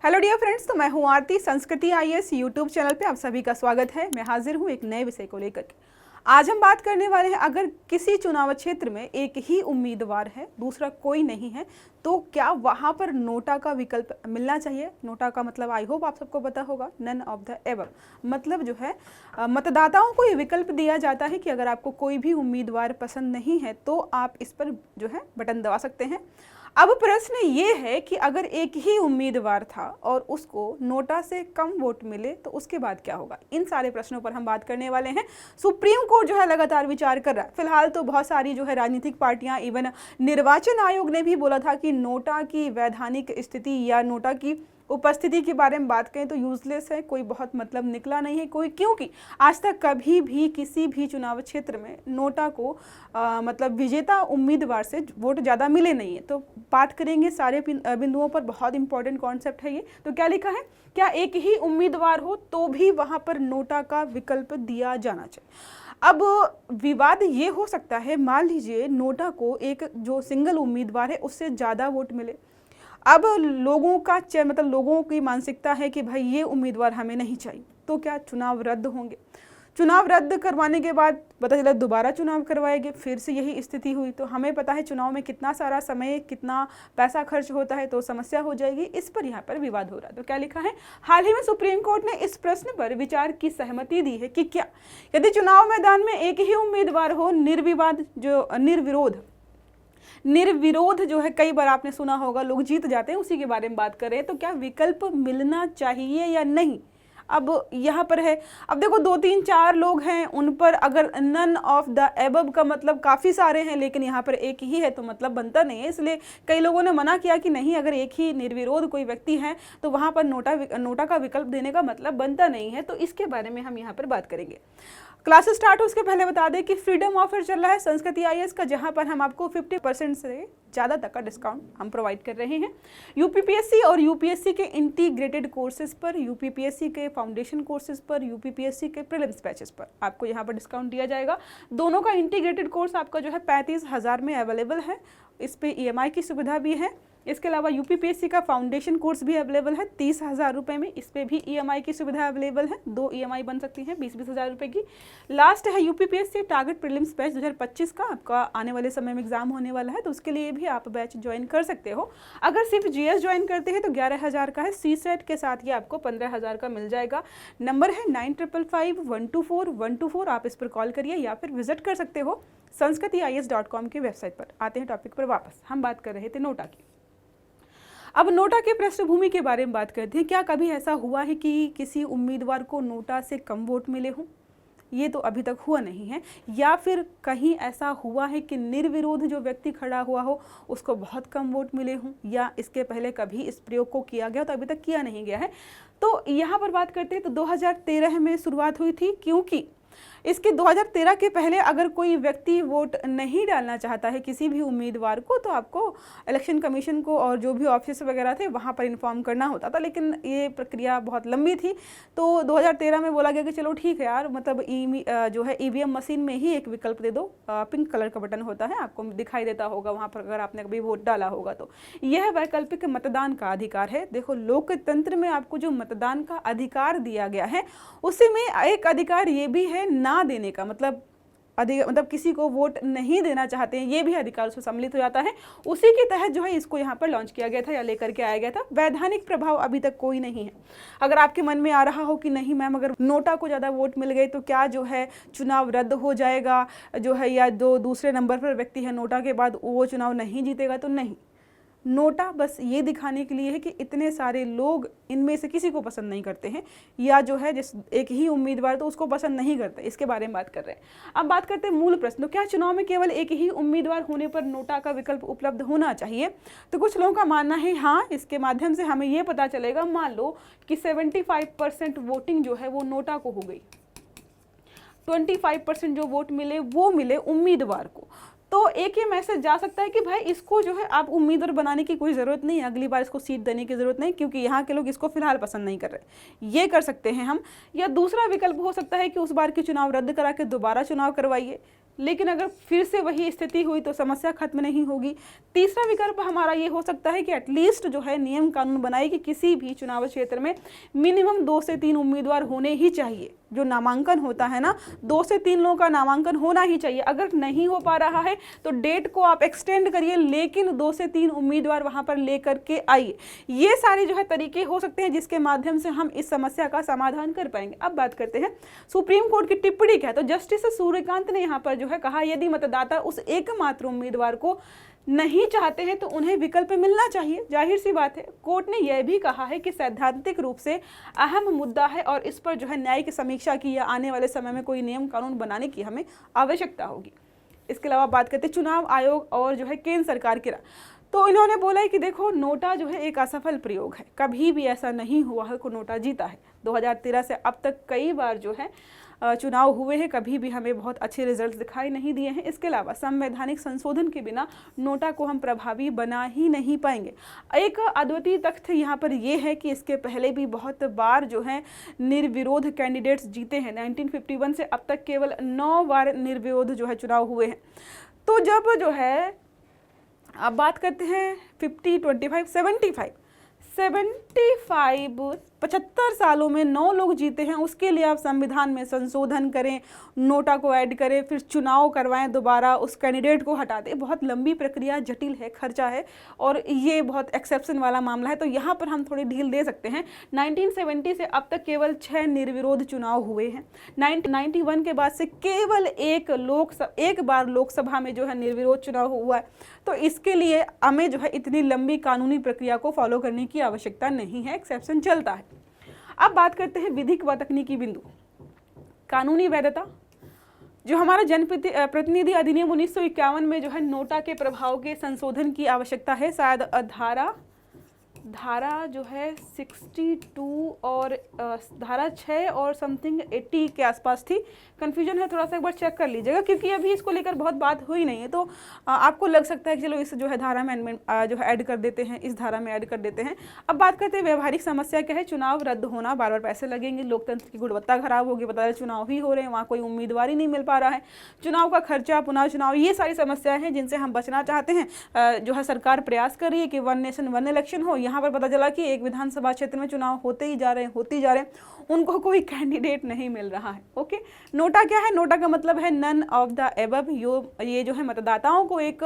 Hello dear friends, तो मैं हूं आरती। संस्कृति आईएएस यूट्यूब चैनल पे आप सभी का स्वागत है। मैं हाजिर हूं एक नए विषय को लेकर के। आज हम बात करने वाले हैं, अगर किसी चुनाव क्षेत्र में एक ही उम्मीदवार है, दूसरा कोई नहीं है, तो क्या वहां पर नोटा का विकल्प मिलना चाहिए। नोटा का मतलब आई होप आप सबको पता होगा, नन ऑफ द एबव। मतलब जो है मतदाताओं को ये विकल्प दिया जाता है कि अगर आपको कोई भी उम्मीदवार पसंद नहीं है तो आप इस पर जो है बटन दबा सकते हैं। अब प्रश्न ये है कि अगर एक ही उम्मीदवार था और उसको नोटा से कम वोट मिले तो उसके बाद क्या होगा। इन सारे प्रश्नों पर हम बात करने वाले हैं। सुप्रीम कोर्ट जो है लगातार विचार कर रहा है। फिलहाल तो बहुत सारी जो है राजनीतिक पार्टियां, इवन निर्वाचन आयोग ने भी बोला था कि नोटा की वैधानिक स्थिति या नोटा की उपस्थिति के बारे में बात करें तो यूजलेस है, कोई बहुत मतलब निकला नहीं है कोई, क्योंकि आज तक कभी भी किसी भी चुनाव क्षेत्र में नोटा को मतलब विजेता उम्मीदवार से वोट ज़्यादा मिले नहीं है। तो बात करेंगे सारे बिंदुओं पर। बहुत इंपॉर्टेंट कॉन्सेप्ट है ये। तो क्या लिखा है, क्या एक ही उम्मीदवार हो तो भी वहां पर नोटा का विकल्प दिया जाना चाहिए। अब विवाद ये हो सकता है, मान लीजिए नोटा को एक जो सिंगल उम्मीदवार है उससे ज़्यादा वोट मिले। अब लोगों का मतलब लोगों की मानसिकता है कि भाई ये उम्मीदवार हमें नहीं चाहिए, तो क्या चुनाव रद्द होंगे। चुनाव रद्द करवाने के बाद पता चला दोबारा चुनाव करवाएंगे, फिर से यही स्थिति हुई तो हमें पता है चुनाव में कितना सारा समय, कितना पैसा खर्च होता है, तो समस्या हो जाएगी। इस पर यहाँ पर विवाद हो रहा है। तो क्या लिखा है, हाल ही में सुप्रीम कोर्ट ने इस प्रश्न पर विचार की सहमति दी है कि क्या यदि चुनाव मैदान में एक ही उम्मीदवार हो, निर्विरोध जो है, कई बार आपने सुना होगा लोग जीत जाते हैं, उसी के बारे में बात कर रहे हैं, तो क्या विकल्प मिलना चाहिए या नहीं। अब यहाँ पर है, अब देखो 2 3 4 लोग हैं, उन पर अगर नन ऑफ द एबव का मतलब काफ़ी सारे हैं, लेकिन यहाँ पर एक ही है तो मतलब बनता नहीं है। इसलिए कई लोगों ने मना किया कि नहीं, अगर एक ही निर्विरोध कोई व्यक्ति है तो वहाँ पर नोटा का विकल्प देने का मतलब बनता नहीं है। तो इसके बारे में हम यहाँ पर बात करेंगे। क्लास स्टार्ट हो उसके पहले बता दें कि फ्रीडम ऑफर चल रहा है संस्कृति आईएएस का, जहां पर हम आपको 50% से ज़्यादा तक का डिस्काउंट हम प्रोवाइड कर रहे हैं। यूपीपीएससी और यूपीएससी के इंटीग्रेटेड कोर्सेज पर, यूपीपीएससी के फाउंडेशन कोर्सेज पर, यूपीपीएससी के प्रीलिम्स बैचेस पर आपको यहां पर डिस्काउंट दिया जाएगा। दोनों का इंटीग्रेटेड कोर्स आपका जो है 35,000 में अवेलेबल है। इस पर ईएमआई की सुविधा भी है। इसके अलावा यूपीपीएससी का फाउंडेशन कोर्स भी अवेलेबल है 30,000 रुपये में। इस पर भी ईएमआई की सुविधा अवेलेबल है। 2 ईएमआई बन सकती हैं 20-20 हज़ार रुपये की। लास्ट है यूपीपीएससी टारगेट प्रीलिम्स बैच 2025 का, आपका आने वाले समय में एग्जाम होने वाला है, तो उसके लिए भी आप बैच ज्वाइन कर सकते हो। अगर सिर्फ जीएस ज्वाइन करते हैं तो 11,000 का है। सीसेट के साथ ये आपको 15,000 का मिल जाएगा। नंबर है 9555124124। आप इस पर कॉल करिए या फिर विजिट कर सकते हो sanskrithiis.com की वेबसाइट पर। आते हैं टॉपिक पर वापस। हम बात कर रहे थे नोटा की। अब नोटा के पृष्ठभूमि के बारे में बात करते हैं। क्या कभी ऐसा हुआ है कि किसी उम्मीदवार को नोटा से कम वोट मिले हों? ये तो अभी तक हुआ नहीं है। या फिर कहीं ऐसा हुआ है कि निर्विरोध जो व्यक्ति खड़ा हुआ हो उसको बहुत कम वोट मिले हों, या इसके पहले कभी इस प्रयोग को किया गया तो अभी तक किया नहीं गया है। तो यहाँ पर बात करते हैं तो 2013 में शुरुआत हुई थी, क्योंकि इसके 2013 के पहले अगर कोई व्यक्ति वोट नहीं डालना चाहता है किसी भी उम्मीदवार को, तो आपको इलेक्शन कमीशन को और जो भी ऑफिस वगैरह थे वहाँ पर इन्फॉर्म करना होता था। लेकिन ये प्रक्रिया बहुत लंबी थी, तो 2013 में बोला गया कि चलो ठीक है यार, मतलब जो है ईवीएम मशीन में ही एक विकल्प दे दो। पिंक कलर का बटन होता है, आपको दिखाई देता होगा वहाँ पर अगर आपने कभी वोट डाला होगा तो। यह वैकल्पिक मतदान का अधिकार है। देखो, लोकतंत्र में आपको जो मतदान का अधिकार दिया गया है उसी में एक अधिकार ये भी है ना देने का, मतलब किसी को वोट नहीं देना चाहते हैं, ये भी अधिकार उसमें सम्मिलित हो जाता है। उसी के तहत जो है इसको यहाँ पर लॉन्च किया गया था या लेकर के आया गया था। वैधानिक प्रभाव अभी तक कोई नहीं है। अगर आपके मन में आ रहा हो कि नहीं मैम, अगर नोटा को ज़्यादा वोट मिल गए तो क्या जो है चुनाव रद्द हो जाएगा जो है, या जो दूसरे नंबर पर व्यक्ति है नोटा के बाद वो चुनाव नहीं जीतेगा, तो नहीं। नोटा बस ये दिखाने के लिए है कि इतने सारे लोग इनमें से किसी को पसंद नहीं करते हैं, या जो है जिस एक ही उम्मीदवार तो उसको पसंद नहीं करते। इसके बारे में बात कर रहे हैं। अब बात करते हैं मूल प्रश्न, तो क्या चुनाव में केवल एक ही उम्मीदवार होने पर नोटा का विकल्प उपलब्ध होना चाहिए। तो कुछ लोगों का मानना है हाँ, इसके माध्यम से हमें ये पता चलेगा, मान लो कि 75% वोटिंग जो है वो नोटा को हो गई, 25% जो वोट मिले वो मिले उम्मीदवार को, तो एक ये मैसेज जा सकता है कि भाई इसको जो है आप उम्मीदवार बनाने की कोई ज़रूरत नहीं है, अगली बार इसको सीट देने की ज़रूरत नहीं, क्योंकि यहाँ के लोग इसको फिलहाल पसंद नहीं कर रहे। ये कर सकते हैं हम। या दूसरा विकल्प हो सकता है कि उस बार की चुनाव रद्द करा के दोबारा चुनाव करवाइए, लेकिन अगर फिर से वही स्थिति हुई तो समस्या खत्म नहीं होगी। तीसरा विकल्प हमारा ये हो सकता है कि एटलीस्ट जो है नियम कानून बनाए कि किसी भी चुनाव क्षेत्र में मिनिमम 2 से 3 उम्मीदवार होने ही चाहिए। जो नामांकन होता है ना, 2 से 3 लोगों का नामांकन होना ही चाहिए। अगर नहीं हो पा रहा है तो डेट को आप एक्सटेंड करिए, लेकिन 2 से 3 उम्मीदवार वहां पर लेकर के आइए। ये सारे जो है तरीके हो सकते हैं जिसके माध्यम से हम इस समस्या का समाधान कर पाएंगे। अब बात करते हैं सुप्रीम कोर्ट की टिप्पणी क्या है। तो जस्टिस सूर्यकांत ने यहाँ पर जो है कहा, यदि मतदाता उस एकमात्र उम्मीदवार को नहीं चाहते हैं तो उन्हें विकल्प मिलना चाहिए। जाहिर सी बात है। कोर्ट ने यह भी कहा है कि सैद्धांतिक रूप से अहम मुद्दा है और इस पर जो है न्यायिक समीक्षा की या आने वाले समय में कोई नियम कानून बनाने की हमें आवश्यकता होगी। इसके अलावा बात करते हैं चुनाव आयोग और जो है केंद्र सरकार की राय। तो इन्होंने बोला है कि देखो, नोटा जो है एक असफल प्रयोग है, कभी भी ऐसा नहीं हुआ है को नोटा जीता है। 2013 से अब तक कई बार जो है चुनाव हुए हैं, कभी भी हमें बहुत अच्छे रिजल्ट दिखाई नहीं दिए हैं। इसके अलावा संवैधानिक संशोधन के बिना नोटा को हम प्रभावी बना ही नहीं पाएंगे। एक अद्वितीय तथ्य यहाँ पर यह है कि इसके पहले भी बहुत बार जो है निर्विरोध कैंडिडेट्स जीते हैं। 1951 से अब तक केवल 9 बार निर्विरोध जो है चुनाव हुए हैं। तो जब जो है अब बात करते हैं 50, 25, 75 सालों में 9 लोग जीते हैं, उसके लिए आप संविधान में संशोधन करें, नोटा को ऐड करें, फिर चुनाव करवाएं, दोबारा उस कैंडिडेट को हटा दें। बहुत लंबी प्रक्रिया, जटिल है, खर्चा है और ये बहुत एक्सेप्शन वाला मामला है। तो यहाँ पर हम थोड़ी ढील दे सकते हैं। 1970 से अब तक केवल 6 निर्विरोध चुनाव हुए हैं। 1991 के बाद से केवल एक बार लोकसभा में जो है निर्विरोध चुनाव हुआ है। तो इसके लिए हमें जो है इतनी लंबी कानूनी प्रक्रिया को फॉलो करने की आवश्यकता नहीं है, एक्सेप्शन चलता है। अब बात करते हैं विधिक व तकनीकी बिंदु। कानूनी वैधता, जो हमारा जनप्रतिनिधि अधिनियम 1951 में जो है नोटा के प्रभाव के संशोधन की आवश्यकता है। शायद धारा जो है 62 और धारा 6 और समथिंग 80 के आसपास थी। कन्फ्यूजन है, थोड़ा सा एक बार चेक कर लीजिएगा, क्योंकि अभी इसको लेकर बहुत बात हुई नहीं है। तो आपको लग सकता है कि चलो इस जो है धारा में जो है ऐड कर देते हैं, इस धारा में ऐड कर देते हैं। अब बात करते हैं व्यवहारिक समस्या क्या है। चुनाव रद्द होना, बार बार पैसे लगेंगे, लोकतंत्र की गुणवत्ता खराब होगी, बता रहे चुनाव ही हो रहे हैं, वहाँ कोई उम्मीदवार ही नहीं मिल पा रहा है, चुनाव का खर्चा, पुनः चुनाव, ये सारी समस्याएं हैं जिनसे हम बचना चाहते हैं। जो है सरकार प्रयास कर रही है कि 1 नेशन 1 इलेक्शन हो। यहाँ पर पता चला कि एक विधानसभा क्षेत्र में चुनाव होते ही जा रहे हैं, उनको कोई कैंडिडेट नहीं मिल रहा है। ओके, नोटा क्या है? नोटा का मतलब है नन ऑफ द एबव। ये जो है मतदाताओं को एक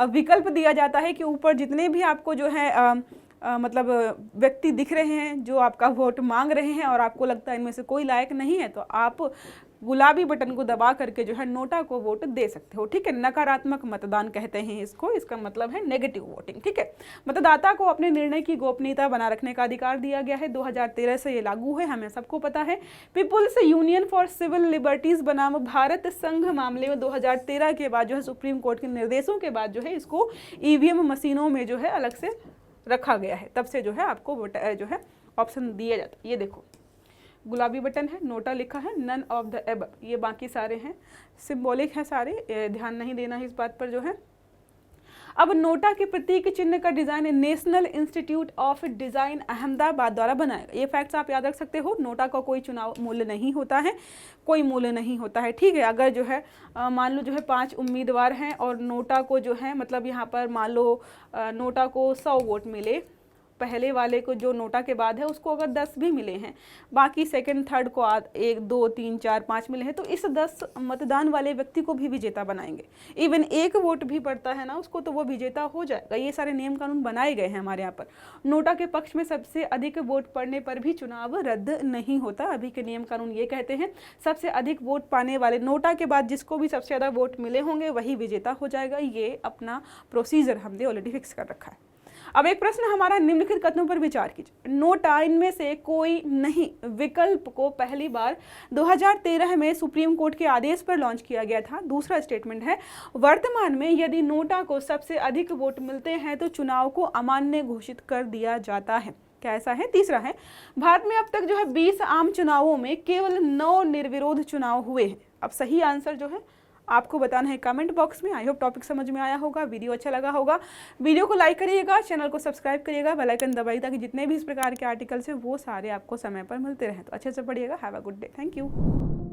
विकल्प दिया जाता है कि ऊपर जितने भी आपको जो है मतलब व्यक्ति दिख रहे हैं जो आपका वोट मांग रहे हैं और आपको लगता है इनमें से कोई लायक नहीं है, तो आप गुलाबी बटन को दबा करके जो है नोटा को वोट दे सकते हो। ठीक है, नकारात्मक मतदान कहते हैं इसको, इसका मतलब है नेगेटिव वोटिंग। ठीक है, मतदाता को अपने निर्णय की गोपनीयता बना रखने का अधिकार दिया गया है। 2013 से ये लागू है, हमें सबको पता है। People's union for civil liberties बनाम भारत संघ मामले में 2013 के बाद जो है सुप्रीम कोर्ट के निर्देशों के बाद जो है इसको ईवीएम मशीनों में जो है अलग से रखा गया है। तब से जो है आपको जो है ऑप्शन दिया जाता है। ये देखो, गुलाबी बटन है, नोटा लिखा है, नन ऑफ द एबव, ये बाकी सारे हैं, सिंबॉलिक हैं सारे, ध्यान नहीं देना है इस बात पर जो है। अब नोटा के प्रतीक चिन्ह का design national institute of design Ahmedabad द्वारा बनाया। ये फैक्ट्स आप याद रख सकते हो। नोटा का कोई चुनाव मूल्य नहीं होता है, कोई मूल्य नहीं होता है। ठीक है, अगर जो है मान लो जो है 5 उम्मीदवार हैं और नोटा को जो है मतलब यहाँ पर मान लो नोटा को 100 वोट मिले, पहले वाले को जो नोटा के बाद है उसको अगर 10 भी मिले हैं, बाकी सेकंड थर्ड को 1 2 3 4 5 मिले हैं, तो इस 10 मतदान वाले व्यक्ति को भी विजेता बनाएंगे। इवन 1 वोट भी पड़ता है ना उसको, तो वो विजेता हो जाएगा। ये सारे नियम कानून बनाए गए हैं हमारे यहाँ पर। नोटा के पक्ष में सबसे अधिक वोट पड़ने पर भी चुनाव रद्द नहीं होता। अभी के नियम कानून ये कहते हैं सबसे अधिक वोट पाने वाले, नोटा के बाद जिसको भी सबसे ज़्यादा वोट मिले होंगे वही विजेता हो जाएगा। ये अपना प्रोसीजर हमने ऑलरेडी फिक्स कर रखा है। अब एक प्रश्न हमारा, निम्नलिखित कथनों पर विचार कीजिए। नोटा इनमें से कोई नहीं विकल्प को पहली बार 2013 में सुप्रीम कोर्ट के आदेश पर लॉन्च किया गया था। दूसरा स्टेटमेंट है, वर्तमान में यदि नोटा को सबसे अधिक वोट मिलते हैं तो चुनाव को अमान्य घोषित कर दिया जाता है। कैसा है? तीसरा है, भारत में अब तक जो है 20 आम चुनावों में केवल 9 निर्विरोध चुनाव हुए हैं। अब सही आंसर जो है आपको बताना है कमेंट बॉक्स में। आई होप टॉपिक समझ में आया होगा, वीडियो अच्छा लगा होगा। वीडियो को लाइक करिएगा, चैनल को सब्सक्राइब करिएगा, बेल आइकन दबाइए ताकि जितने भी इस प्रकार के आर्टिकल्स हैं वो सारे आपको समय पर मिलते रहें। तो अच्छे से पढ़िएगा। Have a good day. Thank you.